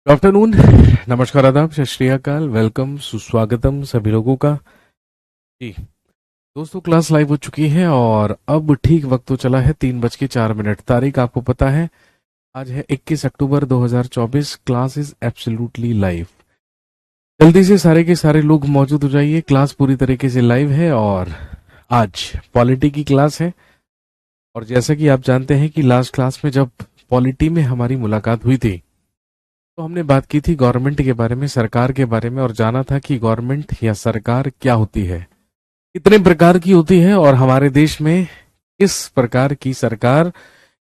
Good afternoon. नमस्कार, आदाब, सत श्री अकाल, वेलकम, सुस्वागतम सभी लोगों का। जी दोस्तों, क्लास लाइव हो चुकी है और अब ठीक वक्त तो चला है 3:04। तारीख आपको पता है, आज है 21 अक्टूबर 2024। Class is absolutely live. जल्दी से सारे के सारे लोग मौजूद हो जाइए, क्लास पूरी तरीके से लाइव है और आज पॉलिटी की क्लास है। और जैसा कि आप जानते हैं कि लास्ट क्लास में जब पॉलिटी में हमारी मुलाकात हुई थी तो हमने बात की थी गवर्नमेंट के बारे में, सरकार के बारे में, और जाना था कि गवर्नमेंट या सरकार क्या होती है, कितने प्रकार की होती है और हमारे देश में किस प्रकार की सरकार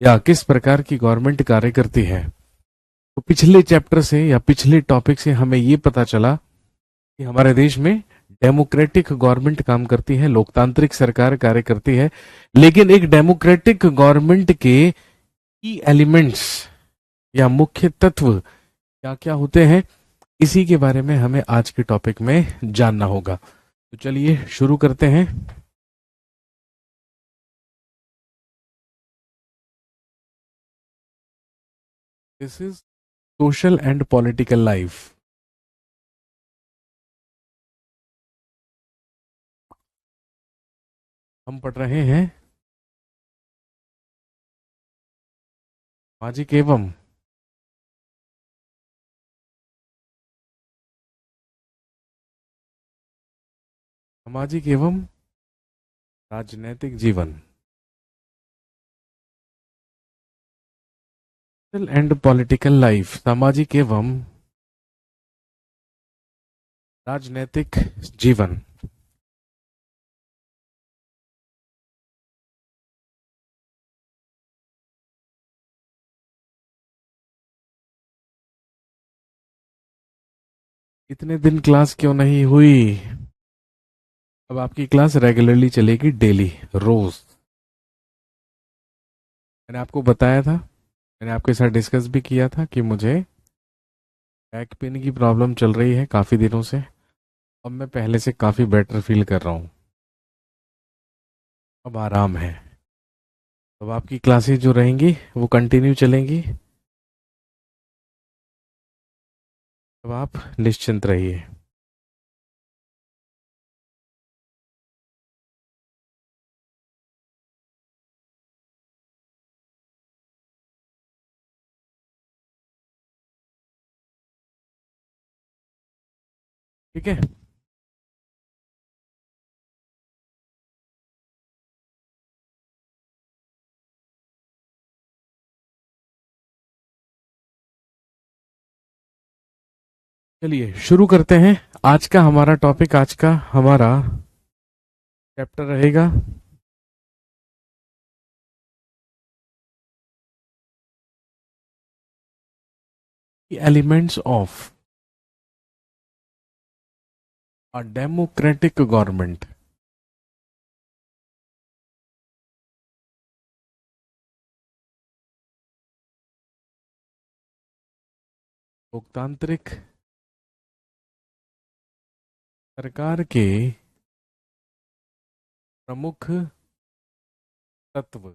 या किस प्रकार की गवर्नमेंट कार्य करती है। तो पिछले चैप्टर से या पिछले टॉपिक से हमें ये पता चला कि हमारे देश में डेमोक्रेटिक गवर्नमेंट काम करती है, लोकतांत्रिक सरकार कार्य करती है। लेकिन एक डेमोक्रेटिक गवर्नमेंट के की एलिमेंट्स या मुख्य तत्व क्या क्या होते हैं, इसी के बारे में हमें आज के टॉपिक में जानना होगा। तो चलिए शुरू करते हैं। This is social and political life. हम पढ़ रहे हैं सामाजिक एवं सामाजिक एवं राजनैतिक जीवन, सोशल एंड पॉलिटिकल लाइफ, सामाजिक एवं राजनैतिक जीवन। इतने दिन क्लास क्यों नहीं हुई? अब आपकी क्लास रेगुलरली चलेगी, डेली, रोज। मैंने आपको बताया था, मैंने आपके साथ डिस्कस भी किया था कि मुझे बैक पेन की प्रॉब्लम चल रही है काफी दिनों से। अब मैं पहले से काफी बेटर फील कर रहा हूँ, अब आराम है। अब आपकी क्लासेस जो रहेंगी वो कंटिन्यू चलेंगी। अब आप निश्चिंत रहिए। ठीक है। चलिए शुरू करते हैं। आज का हमारा टॉपिक, आज का हमारा चैप्टर रहेगा elements of a democratic government. लोकतांत्रिक सरकार के प्रमुख तत्व।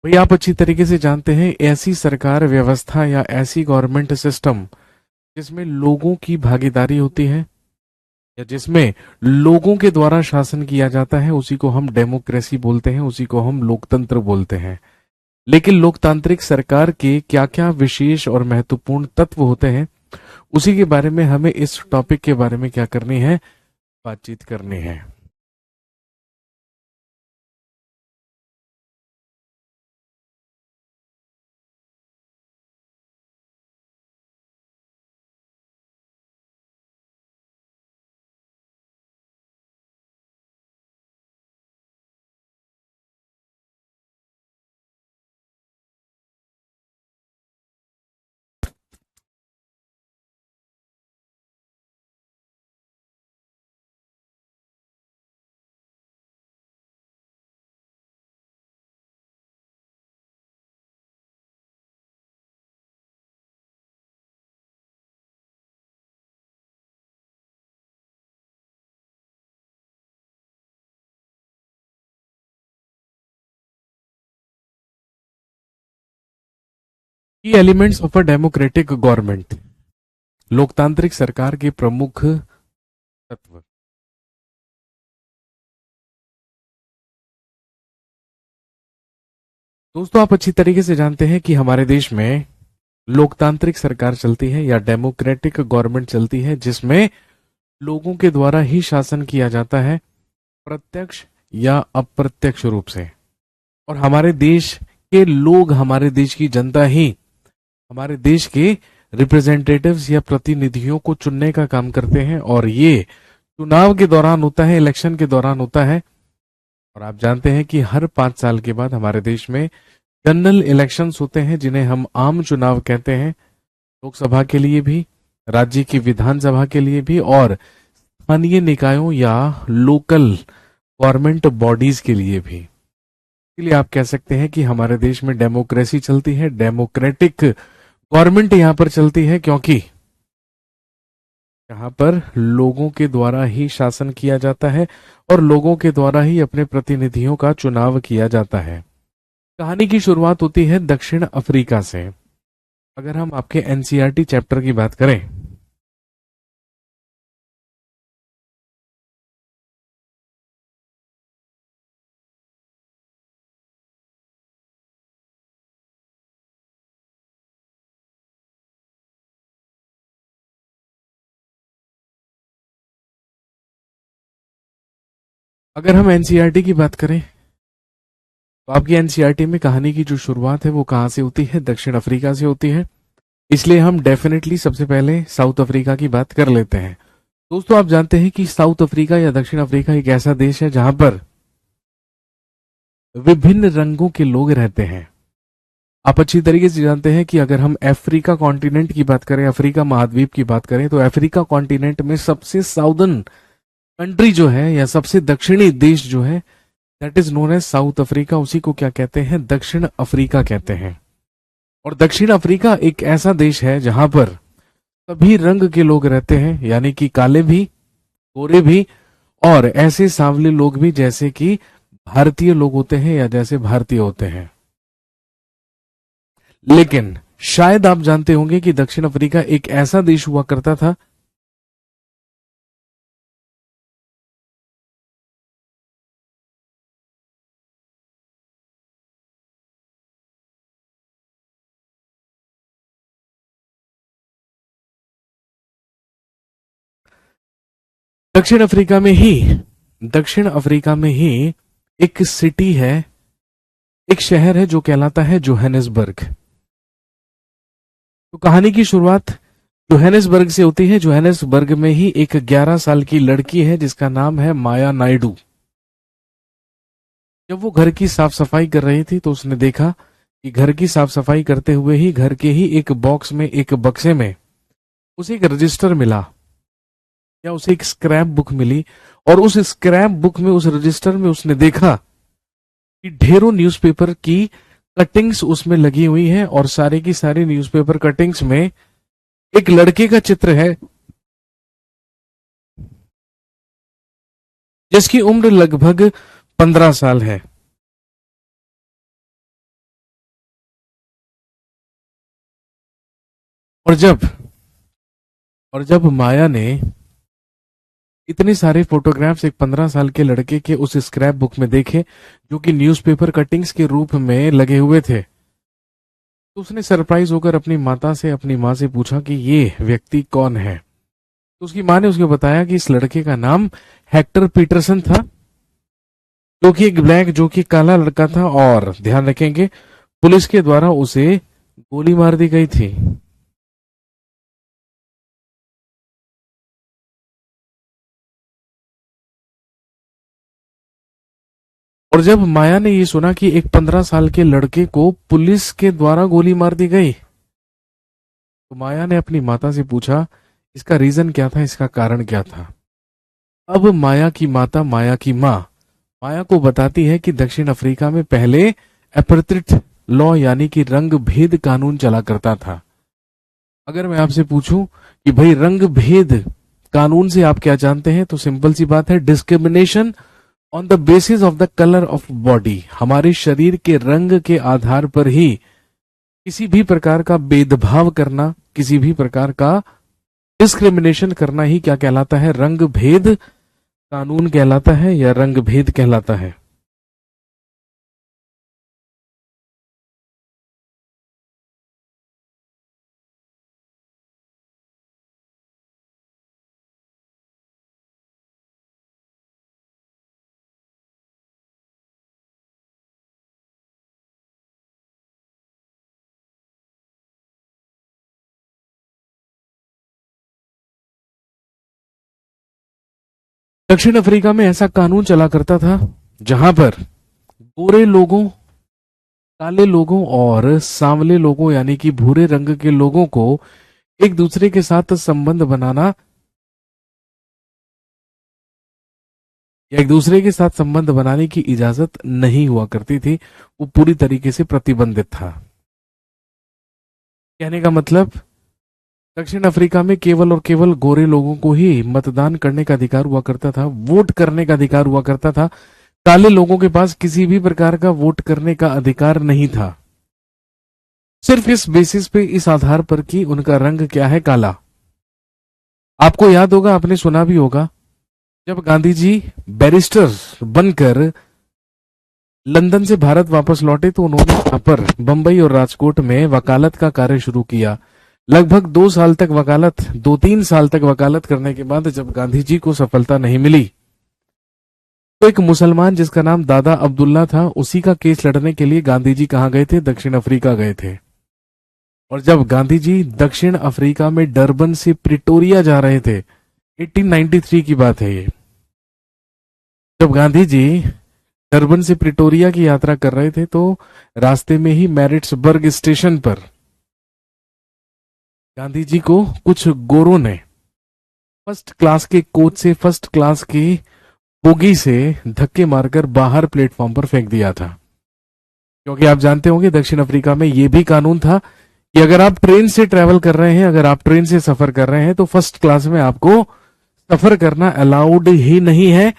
भाई, आप अच्छी तरीके से जानते हैं, ऐसी सरकार व्यवस्था या ऐसी गवर्नमेंट सिस्टम जिसमें लोगों की भागीदारी होती है या जिसमें लोगों के द्वारा शासन किया जाता है, उसी को हम डेमोक्रेसी बोलते हैं, उसी को हम लोकतंत्र बोलते हैं। लेकिन लोकतांत्रिक सरकार के क्या क्या विशेष और महत्वपूर्ण तत्व होते हैं, उसी के बारे में हमें इस टॉपिक के बारे में क्या करनी है, बातचीत करनी है। की elements of a democratic government, लोकतांत्रिक सरकार के प्रमुख तत्व। दोस्तों, आप अच्छी तरीके से जानते हैं कि हमारे देश में लोकतांत्रिक सरकार चलती है या डेमोक्रेटिक गवर्नमेंट चलती है, जिसमें लोगों के द्वारा ही शासन किया जाता है, प्रत्यक्ष या अप्रत्यक्ष रूप से। और हमारे देश के लोग, हमारे देश की जनता ही हमारे देश के रिप्रेजेंटेटिव्स या प्रतिनिधियों को चुनने का काम करते हैं, और ये चुनाव के दौरान होता है, इलेक्शन के दौरान होता है। और आप जानते हैं कि हर 5 साल के बाद हमारे देश में जनरल इलेक्शंस होते हैं, जिन्हें हम आम चुनाव कहते हैं, लोकसभा के लिए भी, राज्य की विधानसभा के लिए भी, और स्थानीय निकायों या लोकल गवर्नमेंट बॉडीज के लिए भी। इसलिए आप कह सकते हैं कि हमारे देश में डेमोक्रेसी चलती है, डेमोक्रेटिक गवर्नमेंट यहां पर चलती है, क्योंकि यहाँ पर लोगों के द्वारा ही शासन किया जाता है और लोगों के द्वारा ही अपने प्रतिनिधियों का चुनाव किया जाता है। कहानी की शुरुआत होती है दक्षिण अफ्रीका से। अगर हम आपके एनसीईआरटी चैप्टर की बात करें, अगर हम एनसीईआरटी की बात करें तो आपकी एनसीईआरटी में कहानी की जो शुरुआत है वो कहां से होती है? दक्षिण अफ्रीका से होती है। इसलिए हम डेफिनेटली सबसे पहले साउथ अफ्रीका की बात कर लेते हैं। दोस्तों, आप जानते हैं कि साउथ अफ्रीका या दक्षिण अफ्रीका एक ऐसा देश है जहां पर विभिन्न रंगों के लोग रहते हैं। आप अच्छी तरीके से जानते हैं कि अगर हम अफ्रीका कॉन्टिनेंट की बात करें, अफ्रीका महाद्वीप की बात करें, तो अफ्रीका कॉन्टिनेंट में सबसे साउदर्न कंट्री जो है या सबसे दक्षिणी देश जो है, that is known as South Africa. उसी को क्या कहते हैं? दक्षिण अफ्रीका कहते हैं। और दक्षिण अफ्रीका एक ऐसा देश है जहां पर सभी रंग के लोग रहते हैं, यानी कि काले भी, गोरे भी, और ऐसे सांवले लोग भी जैसे कि भारतीय लोग होते हैं या जैसे भारतीय होते हैं। लेकिन शायद आप जानते होंगे कि दक्षिण अफ्रीका एक ऐसा देश हुआ करता था दक्षिण अफ्रीका में ही एक सिटी है, एक शहर है जो कहलाता है जोहानिसबर्ग। तो कहानी की शुरुआत जोहानिसबर्ग से होती है। जोहानिसबर्ग में ही एक 11 साल की लड़की है जिसका नाम है माया नायडू। जब वो घर की साफ सफाई कर रही थी तो उसने देखा कि घर की साफ सफाई करते हुए ही घर के ही एक बॉक्स में, एक बक्से में उसे एक रजिस्टर मिला, या उसे एक स्क्रैप बुक मिली। और उस स्क्रैप बुक में, उस रजिस्टर में उसने देखा कि ढेरों न्यूज़पेपर की कटिंग्स उसमें लगी हुई हैं, और सारे की सारी न्यूज़पेपर कटिंग्स में एक लड़के का चित्र है जिसकी उम्र लगभग 15 साल है। और जब माया ने इतने सारे फोटोग्राफ्स एक 15 साल के लड़के के उस स्क्रैप बुक में देखे, जो कि न्यूज़पेपर कटिंग्स के रूप में लगे हुए थे, तो उसने सरप्राइज होकर अपनी माँ से पूछा कि ये व्यक्ति कौन है। तो उसकी माँ ने उसको बताया कि इस लड़के का नाम हेक्टर पीटरसन था, जो कि काला लड़का था, और ध्यान रखेंगे पुलिस के द्वारा उसे गोली मार दी गई थी। और जब माया ने ये सुना कि एक 15 साल के लड़के को पुलिस के द्वारा गोली मार दी गई, तो माया ने अपनी माता से पूछा इसका रीजन क्या था, इसका कारण क्या था। अब माया की माता, माया की माँ माया को बताती है कि दक्षिण अफ्रीका में पहले एपर्थिट लॉ यानी कि रंग भेद कानून चला करता था। अगर मैं आपसे पूछूं कि भाई रंग भेद कानून से आप क्या जानते हैं, तो सिंपल सी बात है, discrimination on the basis of the colour of body. हमारे शरीर के रंग के आधार पर ही किसी भी प्रकार का भेदभाव करना, किसी भी प्रकार का डिस्क्रिमिनेशन करना ही क्या कहलाता है? रंग भेद कानून कहलाता है या रंग भेद कहलाता है? दक्षिण अफ्रीका में ऐसा कानून चला करता था जहां पर गोरे लोगों, काले लोगों और सांवले लोगों यानी कि भूरे रंग के लोगों को एक दूसरे के साथ संबंध बनाना या एक दूसरे के साथ संबंध बनाने की इजाजत नहीं हुआ करती थी। वो पूरी तरीके से प्रतिबंधित था। कहने का मतलब, दक्षिण अफ्रीका में केवल और केवल गोरे लोगों को ही मतदान करने का अधिकार हुआ करता था, वोट करने का अधिकार हुआ करता था। काले लोगों के पास किसी भी प्रकार का वोट करने का अधिकार नहीं था, सिर्फ इस बेसिस पे, इस आधार पर कि उनका रंग क्या है, काला। आपको याद होगा, आपने सुना भी होगा, जब गांधी जी बैरिस्टर बनकर लंदन से भारत वापस लौटे तो उन्होंने यहाँ पर बंबई और राजकोट में वकालत का कार्य शुरू किया। लगभग 2 साल तक वकालत, 2-3 साल तक वकालत करने के बाद जब गांधी जी को सफलता नहीं मिली तो एक मुसलमान जिसका नाम दादा अब्दुल्ला था, उसी का केस लड़ने के लिए गांधी जी कहां गए थे? दक्षिण अफ्रीका गए थे। और जब गांधी जी दक्षिण अफ्रीका में डरबन से प्रिटोरिया जा रहे थे, 1893 की बात है ये, जब गांधी जी डरबन से प्रिटोरिया की यात्रा कर रहे थे तो रास्ते में ही मैरिट्सबर्ग स्टेशन पर गांधी जी को कुछ गोरों ने फर्स्ट क्लास के कोच से, फर्स्ट क्लास की बोगी से धक्के मारकर बाहर प्लेटफॉर्म पर फेंक दिया था। क्योंकि आप जानते होंगे दक्षिण अफ्रीका में यह भी कानून था कि अगर आप ट्रेन से ट्रेवल कर रहे हैं, अगर आप ट्रेन से सफर कर रहे हैं तो फर्स्ट क्लास में आपको सफर करना अलाउड ही नहीं है।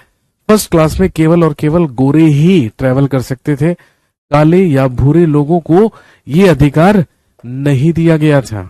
फर्स्ट क्लास में केवल और केवल गोरे ही ट्रेवल कर सकते थे, काले या भूरे लोगों को यह अधिकार नहीं दिया गया था।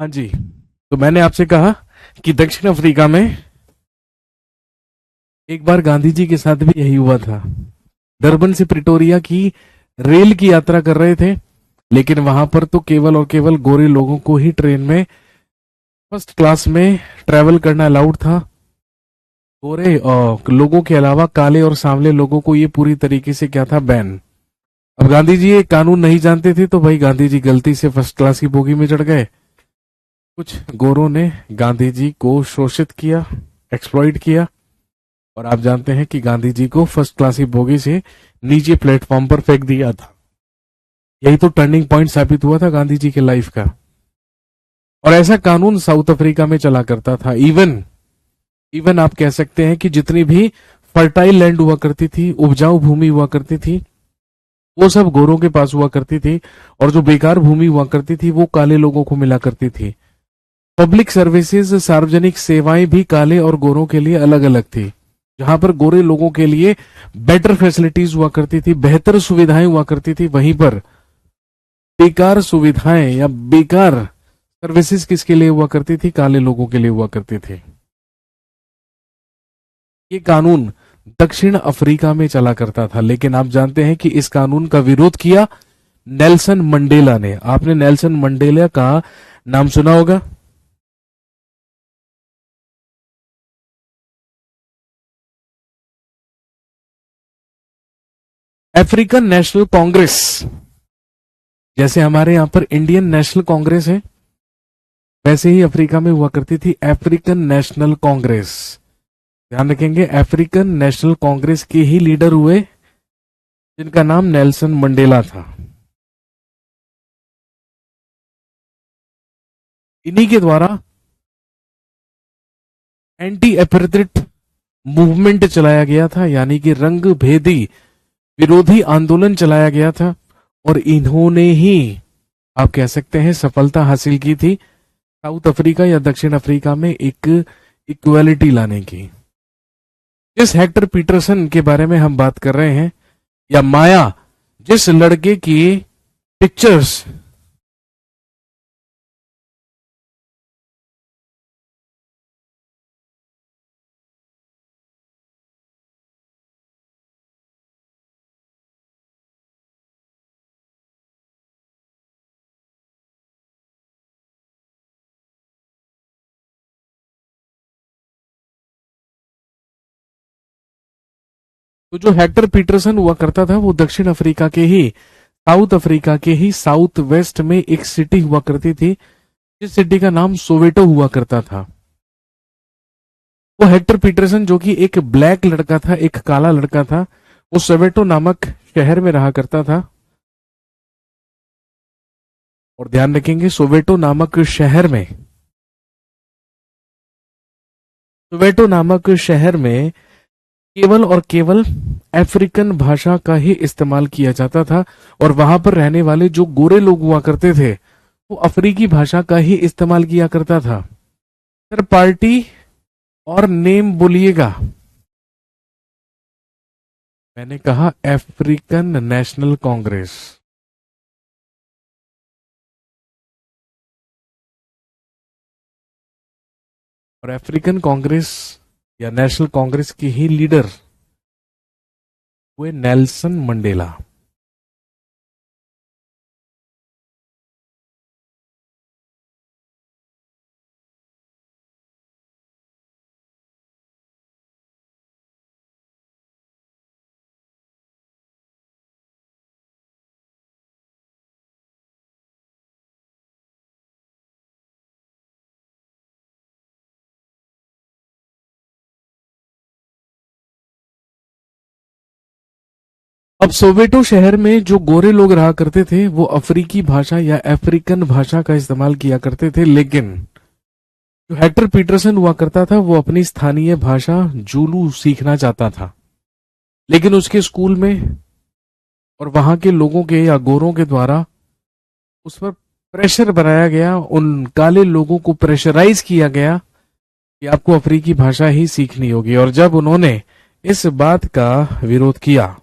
हाँ जी, तो मैंने आपसे कहा कि दक्षिण अफ्रीका में एक बार गांधी जी के साथ भी यही हुआ था। डरबन से प्रिटोरिया की रेल की यात्रा कर रहे थे लेकिन वहां पर तो केवल और केवल गोरे लोगों को ही ट्रेन में फर्स्ट क्लास में ट्रेवल करना अलाउड था। गोरे लोगों के अलावा काले और सांवले लोगों को ये पूरी तरीके से क्या था, बैन। अब गांधी जी ये कानून नहीं जानते थे, तो भाई गांधी जी गलती से फर्स्ट क्लास की बोगी में चढ़ गए। कुछ गोरों ने गांधी जी को शोषित किया, एक्सप्लॉइट किया, और आप जानते हैं कि गांधी जी को फर्स्ट क्लास की बोगी से नीचे प्लेटफॉर्म पर फेंक दिया था। यही तो टर्निंग पॉइंट साबित हुआ था गांधी जी के लाइफ का। और ऐसा कानून साउथ अफ्रीका में चला करता था। इवन इवन आप कह सकते हैं कि जितनी भी फर्टाइल लैंड हुआ करती थी, उपजाऊ भूमि हुआ करती थी, वो सब गोरों के पास हुआ करती थी, और जो बेकार भूमि हुआ करती थी वो काले लोगों को मिला करती थी। पब्लिक सर्विसेज, सार्वजनिक सेवाएं भी काले और गोरों के लिए अलग अलग थी। जहां पर गोरे लोगों के लिए बेटर फैसिलिटीज हुआ करती थी, बेहतर सुविधाएं हुआ करती थी, वहीं पर बेकार सुविधाएं या बेकार सर्विसेज किसके लिए हुआ करती थी, काले लोगों के लिए हुआ करती थी। ये कानून दक्षिण अफ्रीका में चला करता था, लेकिन आप जानते हैं कि इस कानून का विरोध किया नेल्सन मंडेला ने। आपने नेल्सन मंडेला का नाम सुना होगा। अफ्रीकन नेशनल कांग्रेस, जैसे हमारे यहां पर इंडियन नेशनल कांग्रेस है, वैसे ही अफ्रीका में हुआ करती थी अफ्रीकन नेशनल कांग्रेस। ध्यान रखेंगे, अफ्रीकन नेशनल कांग्रेस के ही लीडर हुए जिनका नाम नेल्सन मंडेला था। इन्हीं के द्वारा एंटी एपार्थाइड मूवमेंट चलाया गया था, यानी कि रंग भेदी विरोधी आंदोलन चलाया गया था, और इन्होंने ही आप कह सकते हैं सफलता हासिल की थी साउथ अफ्रीका या दक्षिण अफ्रीका में एक इक्वालिटी लाने की। जिस हेक्टर पीटरसन के बारे में हम बात कर रहे हैं, या माया, जिस लड़के की पिक्चर्स तो जो हेक्टर पीटरसन हुआ करता था वो दक्षिण अफ्रीका के ही, साउथ अफ्रीका के ही साउथ वेस्ट में एक सिटी हुआ करती थी, जिस सिटी का नाम सोवेटो हुआ करता था। वो हेक्टर पीटरसन जो कि एक ब्लैक लड़का था, एक काला लड़का था, वो सोवेटो नामक शहर में रहा करता था। और ध्यान रखेंगे, सोवेटो नामक शहर में, सोवेटो नामक शहर में केवल और केवल अफ्रीकन भाषा का ही इस्तेमाल किया जाता था, और वहां पर रहने वाले जो गोरे लोग हुआ करते थे वो अफ्रीकी भाषा का ही इस्तेमाल किया करता था। सर पार्टी और नेम बोलिएगा। मैंने कहा अफ्रीकन नेशनल कांग्रेस। और अफ्रीकन कांग्रेस या नेशनल कांग्रेस के ही लीडर हुए नेल्सन मंडेला। अब सोवेटो शहर में जो गोरे लोग रहा करते थे वो अफ्रीकी भाषा या अफ्रीकन भाषा का इस्तेमाल किया करते थे, लेकिन जो हेक्टर पीटरसन हुआ करता था वो अपनी स्थानीय भाषा जूलू सीखना चाहता था। लेकिन उसके स्कूल में और वहां के लोगों के या गोरों के द्वारा उस पर प्रेशर बनाया गया, उन काले लोगों को प्रेशराइज किया गया कि आपको अफ्रीकी भाषा ही सीखनी होगी। और जब उन्होंने इस बात का विरोध किया,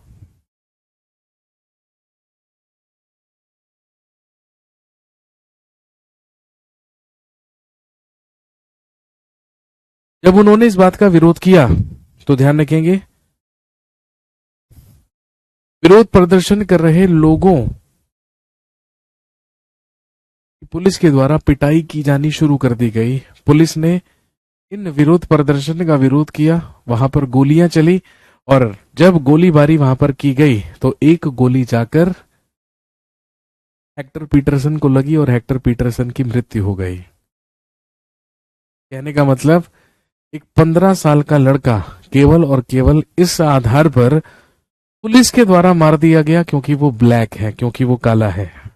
जब उन्होंने इस बात का विरोध किया तो ध्यान रखेंगे, विरोध प्रदर्शन कर रहे लोगों पुलिस के द्वारा पिटाई की जानी शुरू कर दी गई। पुलिस ने इन विरोध प्रदर्शन का विरोध किया, वहां पर गोलियां चली और जब गोलीबारी वहां पर की गई तो एक गोली जाकर हेक्टर पीटरसन को लगी और हेक्टर पीटरसन की मृत्यु हो गई। कहने का मतलब एक 15 साल का लड़का केवल और केवल इस आधार पर पुलिस के द्वारा मार दिया गया क्योंकि वो ब्लैक है, क्योंकि वो काला है।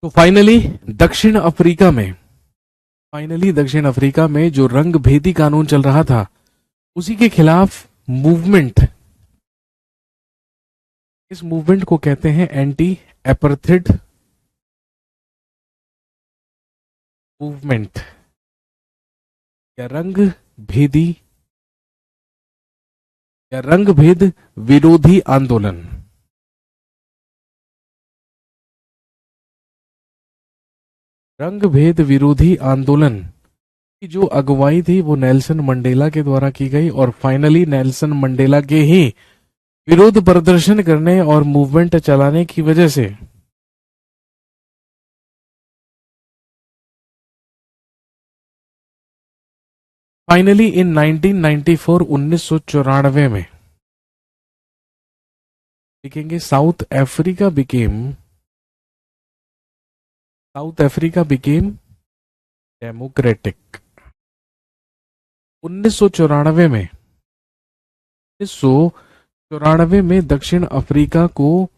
तो फाइनली दक्षिण अफ्रीका में जो रंग भेदी कानून चल रहा था उसी के खिलाफ मूवमेंट, इस मूवमेंट को कहते हैं एंटी एपर्थेड मूवमेंट या भेदी रंग भेद विरोधी आंदोलन। रंग भेद विरोधी आंदोलन की जो अगुवाई थी वो नेल्सन मंडेला के द्वारा की गई और फाइनली नेल्सन मंडेला के ही विरोध प्रदर्शन करने और मूवमेंट चलाने की वजह से फाइनली इन 1994 1994 में देखेंगे साउथ अफ्रीका बिकेम डेमोक्रेटिक। 1994 में दक्षिण अफ्रीका को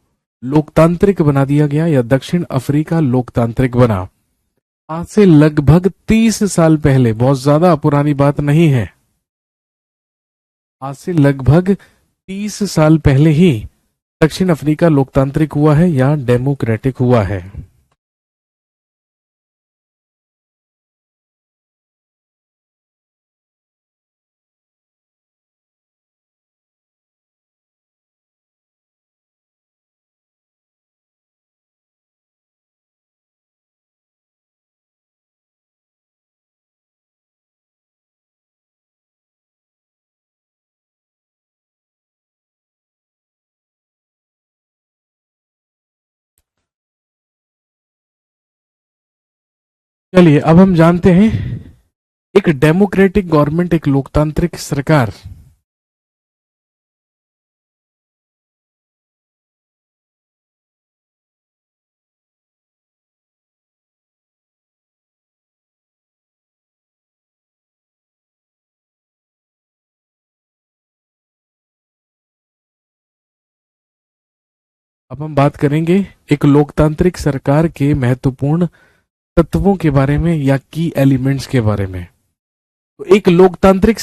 लोकतांत्रिक बना दिया गया या दक्षिण अफ्रीका लोकतांत्रिक बना। आज से लगभग 30 साल पहले, बहुत ज्यादा पुरानी बात नहीं है, आज से लगभग 30 साल पहले ही दक्षिण अफ्रीका लोकतांत्रिक हुआ है या डेमोक्रेटिक हुआ है। चलिए अब हम जानते हैं एक डेमोक्रेटिक गवर्नमेंट, एक लोकतांत्रिक सरकार अब हम बात करेंगे एक लोकतांत्रिक सरकार के महत्वपूर्ण तत्वों के बारे में या की एलिमेंट्स के बारे में। तो एक लोकतांत्रिक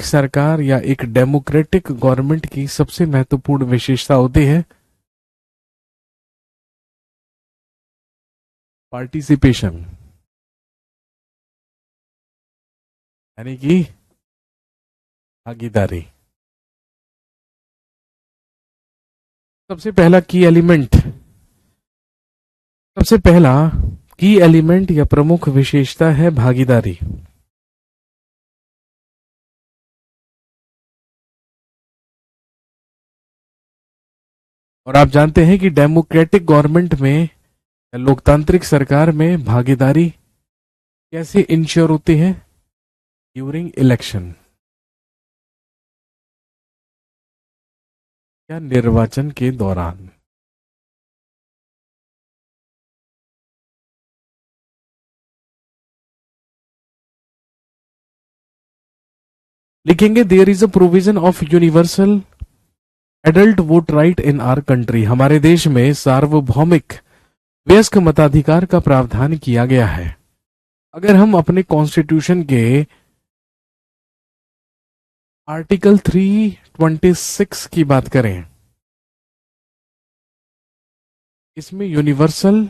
सरकार या एक डेमोक्रेटिक गवर्नमेंट की सबसे महत्वपूर्ण विशेषता होती है पार्टिसिपेशन, यानी कि भागीदारी। सबसे पहला की एलिमेंट या प्रमुख विशेषता है भागीदारी। और आप जानते हैं कि डेमोक्रेटिक गवर्नमेंट में, लोकतांत्रिक सरकार में भागीदारी कैसे इंश्योर होती है? ड्यूरिंग इलेक्शन या निर्वाचन के दौरान। लिखेंगे there is a provision of universal adult vote right in our country, हमारे देश में सार्वभौमिक वयस्क मताधिकार का प्रावधान किया गया है। अगर हम अपने कॉन्स्टिट्यूशन के आर्टिकल 326 की बात करें, इसमें यूनिवर्सल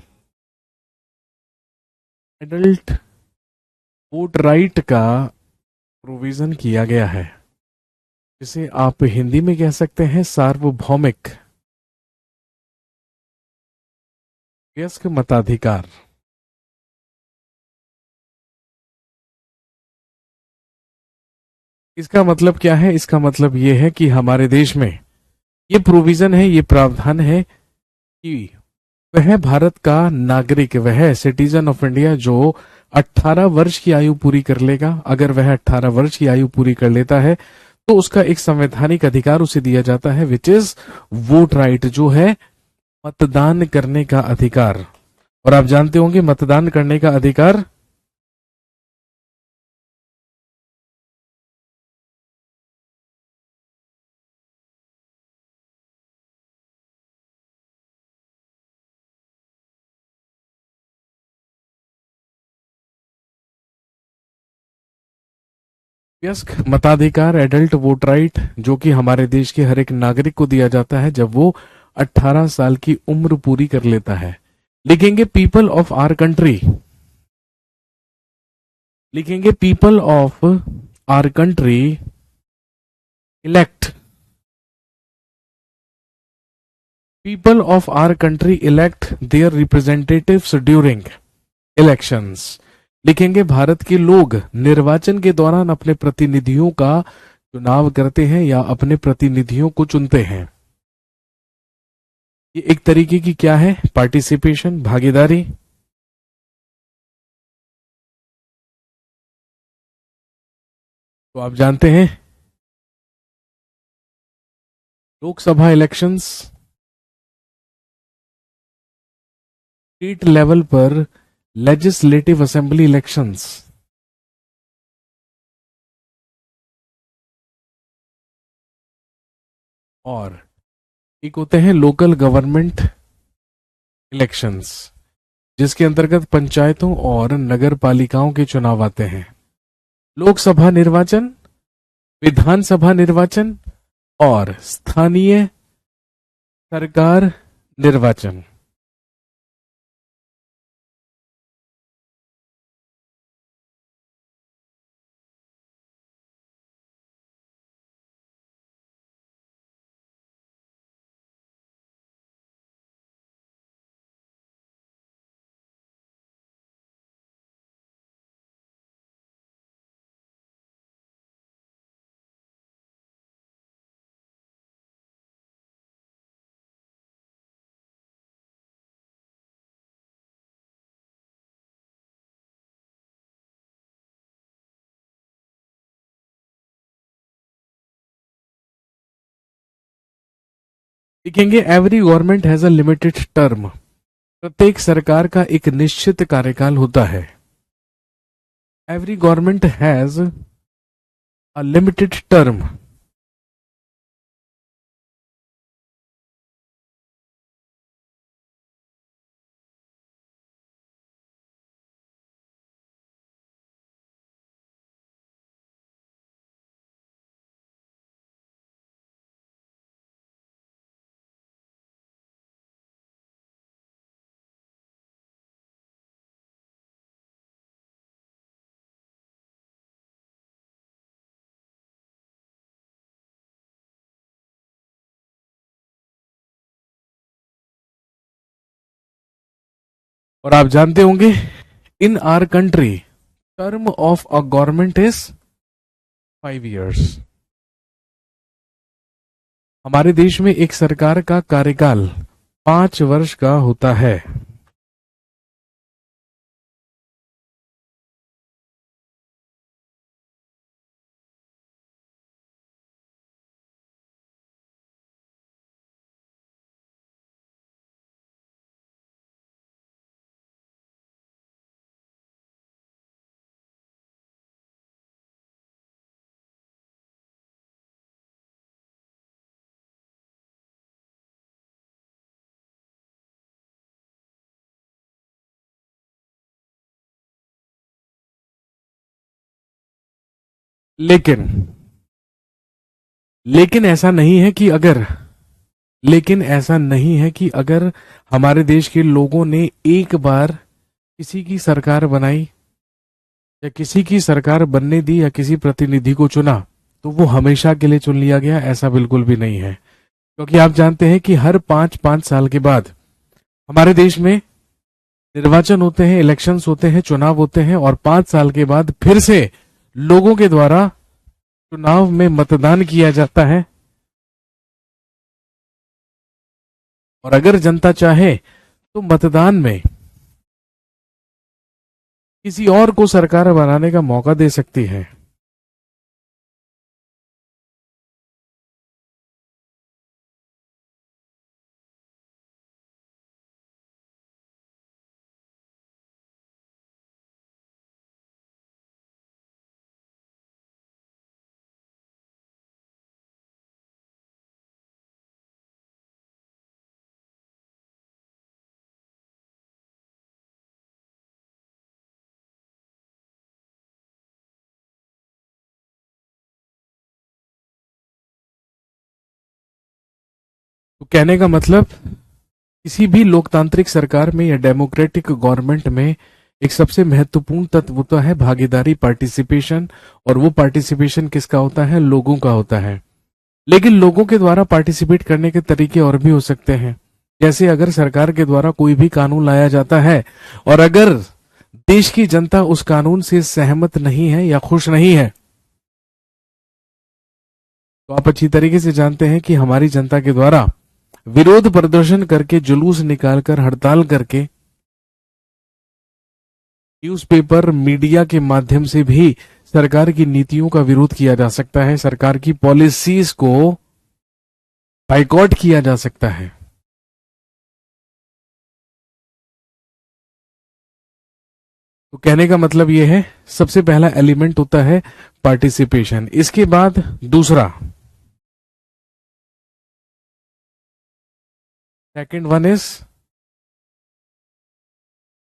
एडल्ट वोट राइट का प्रोविजन किया गया है, जिसे आप हिंदी में कह सकते हैं सार्वभौमिक वयस्क मताधिकार। इसका मतलब क्या है? इसका मतलब यह है कि हमारे देश में ये प्रोविजन है, ये प्रावधान है कि वह भारत का नागरिक, वह सिटीजन ऑफ इंडिया जो 18 वर्ष की आयु पूरी कर लेगा, अगर वह 18 वर्ष की आयु पूरी कर लेता है तो उसका एक संवैधानिक अधिकार उसे दिया जाता है, विच इज वोट राइट, जो है मतदान करने का अधिकार। और आप जानते होंगे मतदान करने का अधिकार वयस्क मताधिकार, एडल्ट वोट राइट, जो कि हमारे देश के हर एक नागरिक को दिया जाता है जब वो 18 साल की उम्र पूरी कर लेता है। लिखेंगे पीपल ऑफ आर कंट्री, लिखेंगे people of our country elect, people of our country elect their representatives during elections. लिखेंगे भारत के लोग निर्वाचन के दौरान अपने प्रतिनिधियों का चुनाव करते हैं या अपने प्रतिनिधियों को चुनते हैं। ये एक तरीके की क्या है? पार्टिसिपेशन, भागीदारी। तो आप जानते हैं लोकसभा इलेक्शंस स्टेट लेवल पर, लेजिस्लेटिव असेंबली इलेक्शंस और एक होते हैं लोकल गवर्नमेंट इलेक्शंस, जिसके अंतर्गत पंचायतों और नगर पालिकाओं के चुनाव आते हैं। लोकसभा निर्वाचन, विधानसभा निर्वाचन और स्थानीय सरकार निर्वाचन। देखेंगे every government has a limited term, प्रत्येक सरकार का एक निश्चित कार्यकाल होता है। Every government has a limited term, और आप जानते होंगे इन our country term of a government is 5 years। हमारे देश में एक सरकार का कार्यकाल 5 वर्ष का होता है। लेकिन लेकिन ऐसा नहीं है कि अगर लेकिन ऐसा नहीं है कि अगर हमारे देश के लोगों ने एक बार किसी की सरकार बनाई या किसी की सरकार बनने दी या किसी प्रतिनिधि को चुना तो वो हमेशा के लिए चुन लिया गया, ऐसा बिल्कुल भी नहीं है। क्योंकि आप जानते हैं कि हर 5-5 साल के बाद हमारे देश में निर्वाचन होते हैं, इलेक्शंस होते हैं, चुनाव होते हैं, और 5 साल के बाद फिर से लोगों के द्वारा चुनाव में मतदान किया जाता है। और अगर जनता चाहे तो मतदान में किसी और को सरकार बनाने का मौका दे सकती है। तो कहने का मतलब, किसी भी लोकतांत्रिक सरकार में या डेमोक्रेटिक गवर्नमेंट में एक सबसे महत्वपूर्ण तत्व होता है भागीदारी, पार्टिसिपेशन। और वो पार्टिसिपेशन किसका होता है? लोगों का होता है। लेकिन लोगों के द्वारा पार्टिसिपेट करने के तरीके और भी हो सकते हैं। जैसे अगर सरकार के द्वारा कोई भी कानून लाया जाता है और अगर देश की जनता उस कानून से सहमत नहीं है या खुश नहीं है, तो आप अच्छी तरीके से जानते हैं कि हमारी जनता के द्वारा विरोध प्रदर्शन करके, जुलूस निकालकर, हड़ताल करके, न्यूज़पेपर, मीडिया के माध्यम से भी सरकार की नीतियों का विरोध किया जा सकता है, सरकार की पॉलिसीज को बाइकॉट किया जा सकता है। तो कहने का मतलब यह है, सबसे पहला एलिमेंट होता है पार्टिसिपेशन। इसके बाद दूसरा, second one is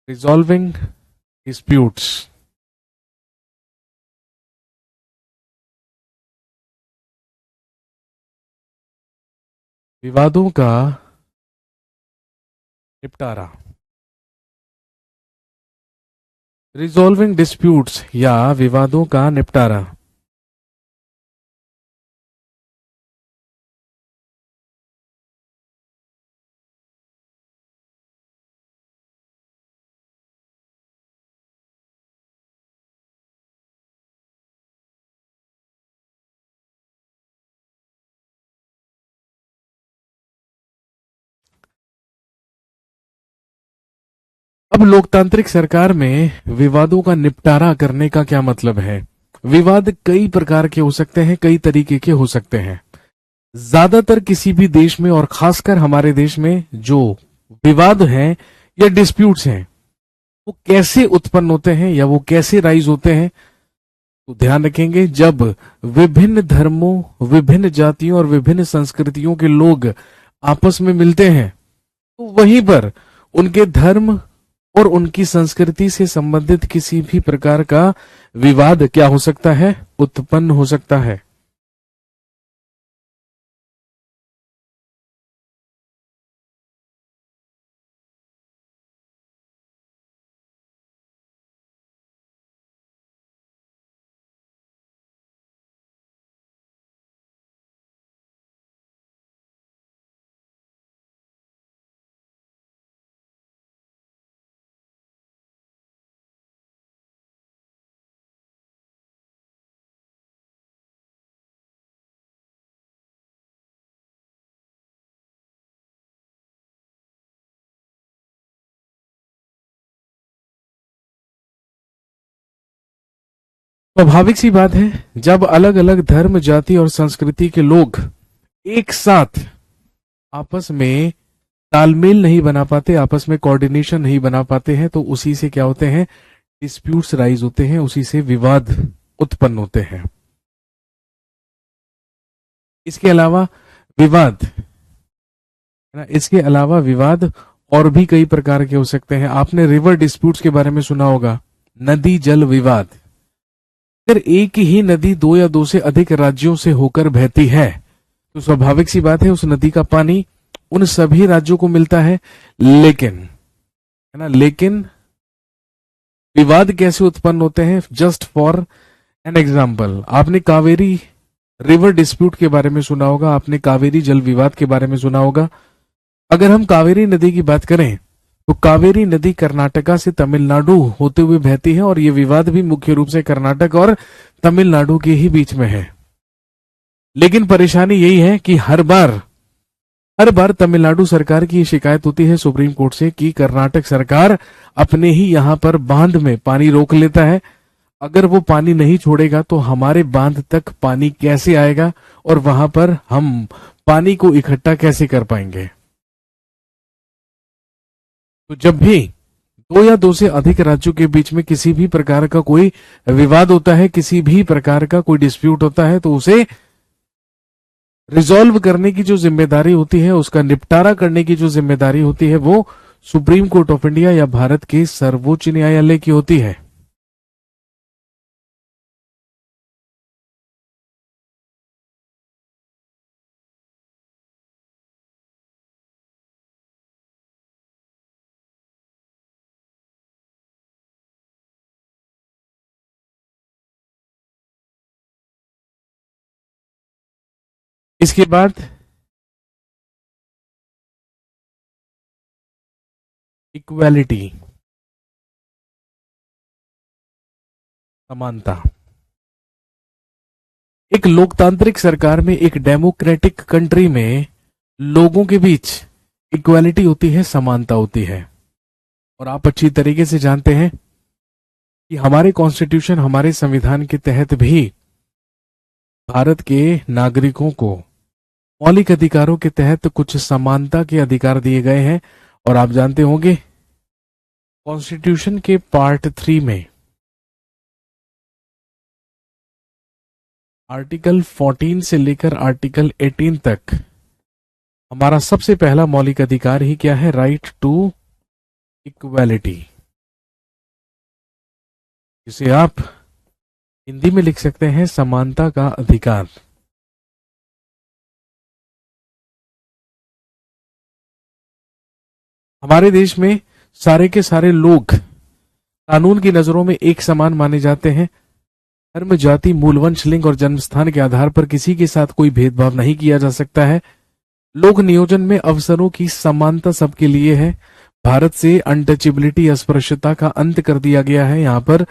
resolving disputes. विवादों का निपटारा। रिजॉल्विंग डिस्प्यूट्स या विवादों का निपटारा। अब लोकतांत्रिक सरकार में विवादों का निपटारा करने का क्या मतलब है? विवाद कई प्रकार के हो सकते हैं, कई तरीके के हो सकते हैं। ज्यादातर किसी भी देश में और खासकर हमारे देश में जो विवाद हैं या डिस्प्यूट्स हैं, वो कैसे उत्पन्न होते हैं या वो कैसे राइज होते हैं? तो ध्यान रखेंगे, जब विभिन्न धर्मों, विभिन्न जातियों और विभिन्न संस्कृतियों के लोग आपस में मिलते हैं, तो वहीं पर उनके धर्म और उनकी संस्कृति से संबंधित किसी भी प्रकार का विवाद क्या हो सकता है? उत्पन्न हो सकता है। स्वाभाविक सी बात है, जब अलग अलग धर्म, जाति और संस्कृति के लोग एक साथ आपस में तालमेल नहीं बना पाते, आपस में कोऑर्डिनेशन नहीं बना पाते हैं, तो उसी से क्या होते हैं? डिस्प्यूट्स राइज होते हैं, उसी से विवाद उत्पन्न होते हैं। इसके अलावा विवाद, है ना, इसके अलावा विवाद और भी कई प्रकार के हो सकते हैं। आपने रिवर डिस्प्यूट्स के बारे में सुना होगा, नदी जल विवाद। अगर एक ही नदी दो या दो से अधिक राज्यों से होकर बहती है तो स्वाभाविक सी बात है उस नदी का पानी उन सभी राज्यों को मिलता है। लेकिन, है ना, लेकिन विवाद कैसे उत्पन्न होते हैं? जस्ट फॉर एन एग्जाम्पल, आपने कावेरी रिवर डिस्प्यूट के बारे में सुना होगा, आपने कावेरी जल विवाद के बारे में सुना होगा। अगर हम कावेरी नदी की बात करें तो कावेरी नदी कर्नाटका से तमिलनाडु होते हुए बहती है और यह विवाद भी मुख्य रूप से कर्नाटक और तमिलनाडु के ही बीच में है। लेकिन परेशानी यही है कि हर बार तमिलनाडु सरकार की शिकायत होती है सुप्रीम कोर्ट से कि कर्नाटक सरकार अपने ही यहां पर बांध में पानी रोक लेता है। अगर वो पानी नहीं छोड़ेगा तो हमारे बांध तक पानी कैसे आएगा और वहां पर हम पानी को इकट्ठा कैसे कर पाएंगे? तो जब भी दो या दो से अधिक राज्यों के बीच में किसी भी प्रकार का कोई विवाद होता है, किसी भी प्रकार का कोई डिस्प्यूट होता है, तो उसे रिजॉल्व करने की जो जिम्मेदारी होती है, उसका निपटारा करने की जो जिम्मेदारी होती है, वो सुप्रीम कोर्ट ऑफ इंडिया या भारत के सर्वोच्च न्यायालय की होती है। इसके बाद इक्वालिटी, समानता। एक लोकतांत्रिक सरकार में, एक डेमोक्रेटिक कंट्री में लोगों के बीच इक्वालिटी होती है, समानता होती है। और आप अच्छी तरीके से जानते हैं कि हमारे कॉन्स्टिट्यूशन, हमारे संविधान के तहत भी भारत के नागरिकों को मौलिक अधिकारों के तहत कुछ समानता के अधिकार दिए गए हैं। और आप जानते होंगे कॉन्स्टिट्यूशन के पार्ट 3 में आर्टिकल 14 से लेकर आर्टिकल 18 तक हमारा सबसे पहला मौलिक अधिकार ही क्या है? राइट टू इक्वालिटी, जिसे आप हिंदी में लिख सकते हैं समानता का अधिकार। हमारे देश में सारे के सारे लोग कानून की नजरों में एक समान माने जाते हैं। धर्म, जाति, मूल वंश, लिंग और जन्मस्थान के आधार पर किसी के साथ कोई भेदभाव नहीं किया जा सकता है। लोक नियोजन में अवसरों की समानता सबके लिए है। भारत से अनटचेबिलिटी, अस्पृश्यता का अंत कर दिया गया है। यहाँ पर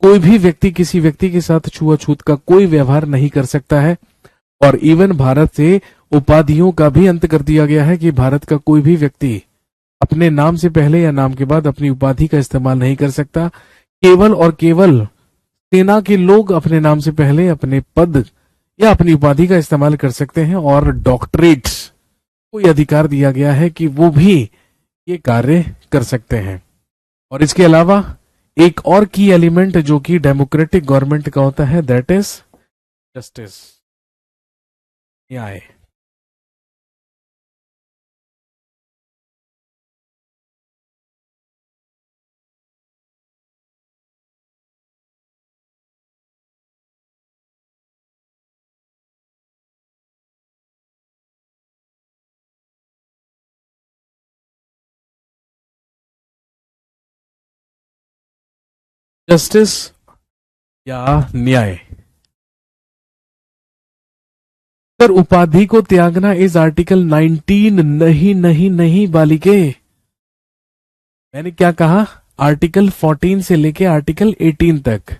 कोई भी व्यक्ति किसी व्यक्ति के साथ छुआछूत का कोई व्यवहार नहीं कर सकता है। और इवन भारत से उपाधियों का भी अंत कर दिया गया है कि भारत का कोई भी व्यक्ति अपने नाम से पहले या नाम के बाद अपनी उपाधि का इस्तेमाल नहीं कर सकता। केवल और केवल सेना के लोग अपने नाम से पहले अपने पद या अपनी उपाधि का इस्तेमाल कर सकते हैं। और डॉक्टरेट्स को यह अधिकार दिया गया है कि वो भी ये कार्य कर सकते हैं। और इसके अलावा एक और की एलिमेंट जो कि डेमोक्रेटिक गवर्नमेंट का होता है, दैट इज जस्टिस, न्याय। जस्टिस या न्याय। सर, उपाधि को त्यागना इज आर्टिकल 19। नहीं नहीं नहीं बालिके, मैंने क्या कहा? आर्टिकल 14 से लेके आर्टिकल 18 तक।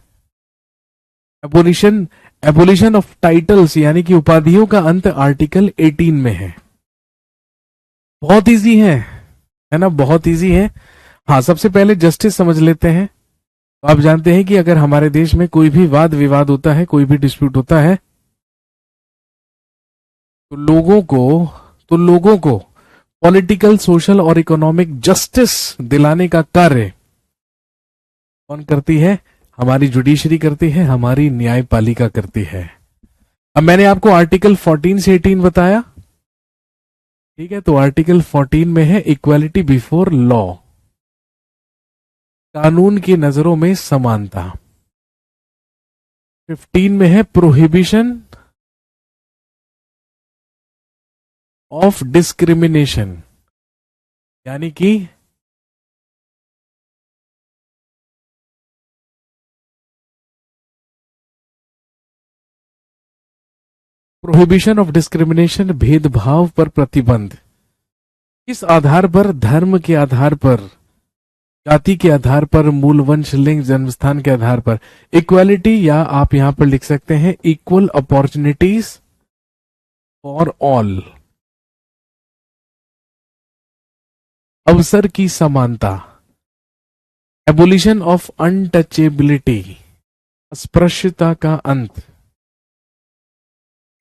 एबोलिशन ऑफ टाइटल्स यानी कि उपाधियों का अंत आर्टिकल 18 में है। बहुत इजी है ना, बहुत इजी है। हाँ, सबसे पहले जस्टिस समझ लेते हैं। तो आप जानते हैं कि अगर हमारे देश में कोई भी वाद विवाद होता है, कोई भी डिस्प्यूट होता है, तो लोगों को पॉलिटिकल, सोशल और इकोनॉमिक जस्टिस दिलाने का कार्य कौन करती है? हमारी जुडिशरी करती है, हमारी न्यायपालिका करती है। अब मैंने आपको आर्टिकल 14 से 18 बताया, ठीक है? तो आर्टिकल 14 में है इक्वालिटी बिफोर लॉ, कानून की नजरों में समानता। 15 में है प्रोहिबिशन ऑफ डिस्क्रिमिनेशन, यानी कि प्रोहिबिशन ऑफ डिस्क्रिमिनेशन, भेदभाव पर प्रतिबंध। किस आधार पर? धर्म के आधार पर, जाति के आधार पर, मूल वंश, लिंग, जन्मस्थान के आधार पर। इक्वालिटी, या आप यहां पर लिख सकते हैं इक्वल अपॉर्चुनिटीज फॉर ऑल, अवसर की समानता। एबोलिशन ऑफ अनटचेबिलिटी, अस्पृश्यता का अंत।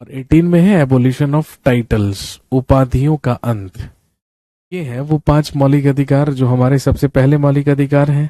और 18 में है एबोलिशन ऑफ टाइटल्स, उपाधियों का अंत। ये है वो 5 मौलिक अधिकार जो हमारे सबसे पहले मौलिक अधिकार हैं।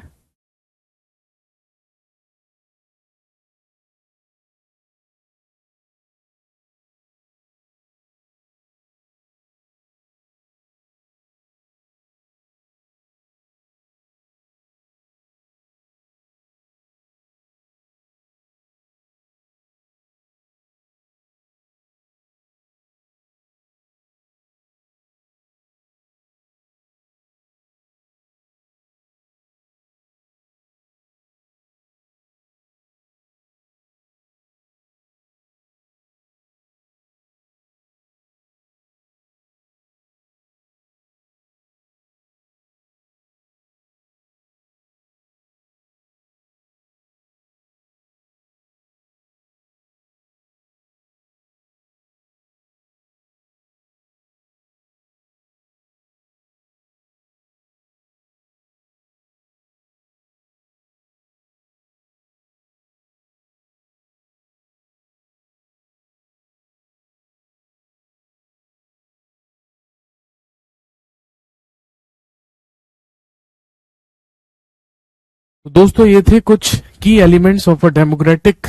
तो दोस्तों ये थे कुछ की elements of a democratic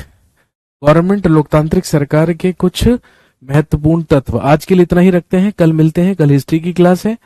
government, लोकतांत्रिक सरकार के कुछ महत्वपूर्ण तत्व। आज के लिए इतना ही रखते हैं, कल मिलते हैं, कल हिस्ट्री की क्लास है।